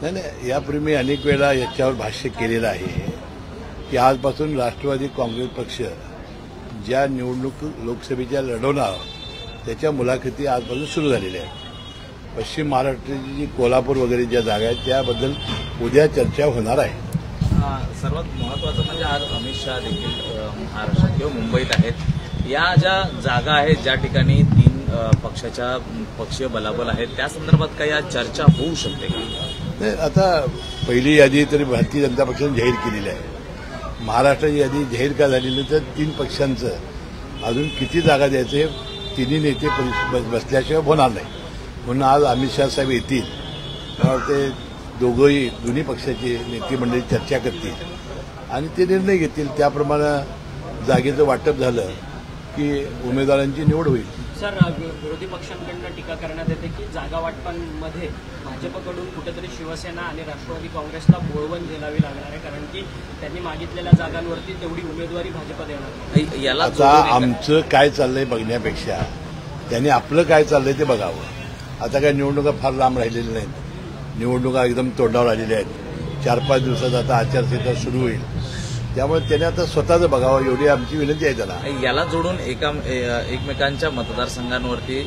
नाही, यापूर्वी मी अनेक वेळा याच्यावर भाष्य केलेलं आहे की आजपासून राष्ट्रवादी काँग्रेस पक्ष ज्या निवडणूक लोकसभेच्या लढवणार त्याच्या मुलाखती आजपासून सुरू झालेल्या आहेत. पश्चिम महाराष्ट्राची जी कोल्हापूर वगैरे ज्या जागा आहेत त्याबद्दल उद्या चर्चा होणार आहे. सर्वात महत्त्वाचं म्हणजे आज अमित शहा देखील महाराष्ट्रात किंवा मुंबईत आहेत. या ज्या जागा आहेत ज्या ठिकाणी 3 पक्षाच्या पक्षीय बलाबल आहेत त्या संदर्भात काही आज चर्चा होऊ शकते का? नाही, आता पहिली यादी तरी भारतीय जनता पक्षाने जाहीर केलेली आहे. महाराष्ट्राची यादी जाहीर का झालेली तर 3 पक्षांचं अजून किती जागा द्यायचं हे तिन्ही नेते बसल्याशिवाय होणार नाही. म्हणून आज अमित शहा साहेब येतील, ते दोन्ही पक्षाचे नेते मंडळी चर्चा करतील आणि ते निर्णय घेतील. त्याप्रमाणे जागेचं वाटप झालं की उमेदवारांची निवड होईल. सर, विरोधी पक्षांकडून टीका करण्यात येते की जागा वाटपांमध्ये भाजपकडून कुठेतरी शिवसेना आणि राष्ट्रवादी काँग्रेसला बोळवण झेलावी लागणार आहे, कारण की त्यांनी मागितलेल्या जागांवरती तेवढी उमेदवारी भाजप देणार. याला आता आमचं काय चाललंय बघण्यापेक्षा त्यांनी आपलं काय चाललंय ते बघावं. आता काय निवडणुका फार लांब राहिलेल्या नाहीत, निवडणुका एकदम तोंडावर आलेल्या आहेत. 4-5 दिवसात आता आचारसंहिता सुरू होईल, त्यामुळे त्याने आता स्वतःचं बघावं एवढी आमची विनंती आहे त्याला. याला जोडून एकमेकांच्या मतदारसंघांवरती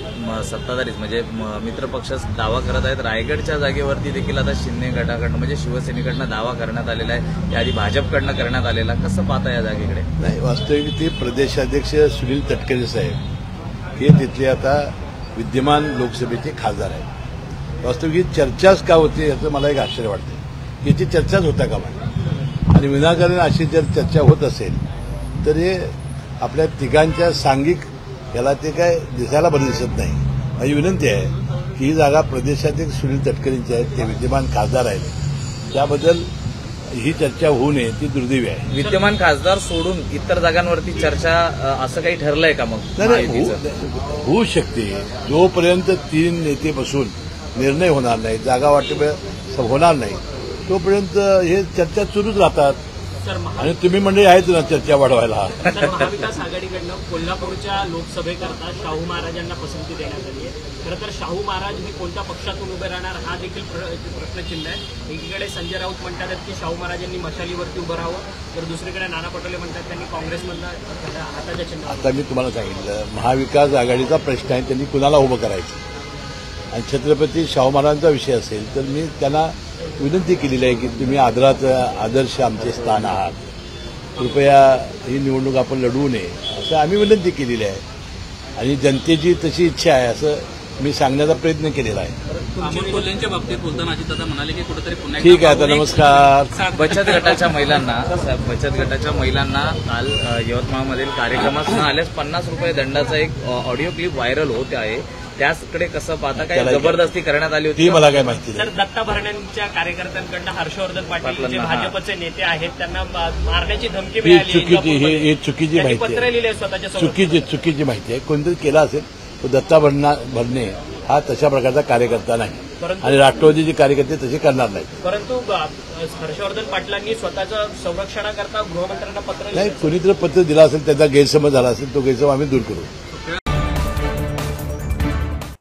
सत्ताधारीच म्हणजे मित्रपक्ष दावा करत आहेत. रायगडच्या जागेवरती देखील आता शिंदे गटाकडनं म्हणजे शिवसेनेकडनं दावा करण्यात आलेला आहे, याआधी भाजपकडनं करण्यात आलेला. कसं पाहता या जागेकडे? नाही, वास्तविक ते प्रदेशाध्यक्ष सुनील तटकरे साहेब हे तिथले आता विद्यमान लोकसभेचे खासदार आहेत. वास्तविक ही चर्चाच का होते याचं मला एक आश्चर्य वाटतं. याची चर्चाच होता का म्हणजे, आणि विनाकारण अशी जर चर्चा होत असेल तर हे आपल्या तिघांच्या सांघिक याला ते काय दिसायला बरं दिसत नाही. माझी विनंती आहे की ही जागा प्रदेशाध्यक्ष सुनील तटकरेंची आहे, ते विद्यमान खासदार आहेत, त्याबद्दल ही चर्चा होऊ नये ती दुर्दैवी आहे. विद्यमान खासदार सोडून इतर जागांवरती चर्चा असं काही ठरलंय का? मग नाही, होऊ शकते. जोपर्यंत 3 नेते बसून निर्णय होणार नाही, जागा वाटप होणार नाही, तोपर्यंत हे चर्चा सुरूच राहतात. आणि तुम्ही मंडळी आहेत ना चर्चा वाढवायला. महाविकास आघाडीकडनं कोल्हापूरच्या लोकसभेकरता शाहू महाराजांना पसंती देण्यात आली आहे. खरं तर शाहू महाराज हे कोणत्या पक्षातून उभे राहणार हा देखील प्रश्नचिन्ह आहे. एकीकडे संजय राऊत म्हणतात की शाहू महाराजांनी मशालीवरती उभं राहावं, तर दुसरीकडे नाना पटोले म्हणतात त्यांनी काँग्रेसमधला हाताच्या चिन्ह. आता मी तुम्हाला सांगितलं महाविकास आघाडीचा प्रश्न आहे, त्यांनी कुणाला उभं करायचं. आणि छत्रपती शाहू महाराजांचा विषय असेल तर मी त्यांना विनंती केलेली आहे की तुम्ही आदर्श आमचे स्थान आहात, कृपया ही निवडणूक आपण लढवू नये असं आम्ही विनंती केलेली आहे. आणि जनतेची तशी इच्छा आहे असं मी सांगण्याचा प्रयत्न केलेला आहे. कोल्ह्यांच्या बाबतीत बोलताना अजितदादा म्हणाले की कुठेतरी पुन्हा ठीक आहे, आता नमस्कार. बचत गटाच्या महिलांना काल यवतमाळमधील कार्यक्रमात न आल्यास 50 रुपये दंडाचा एक ऑडिओ क्लिप व्हायरल होत आहे. त्याकडे कसं पाहता, काय जबरदस्ती करण्यात आली होती? ती मला काय माहिती नाही. तर दत्ता भरण्यांच्या कार्यकर्त्यांकडनं हर्षवर्धन पाटील जे भाजपचे नेते आहेत त्यांना मारण्याची धमकी मिळाली. ही चुकीची माहिती पत्र आहे, लिहिले स्वतःच्या चुकीची माहिती आहे. कोणतरी केला असेल तो दत्ता भरणे हा तशा प्रकारचा कार्यकर्ता नाही आणि राष्ट्रवादीचे कार्यकर्ते तसे करणार नाही. परंतु हर्षवर्धन पाटलांनी स्वतःच्या संरक्षणाकरता गृहमंत्र्यांना पत्र नाही, कोणीतरी पत्र दिलं असेल, त्याचा गैरसमज झाला असेल, तो गैरसमज आम्ही दूर करू.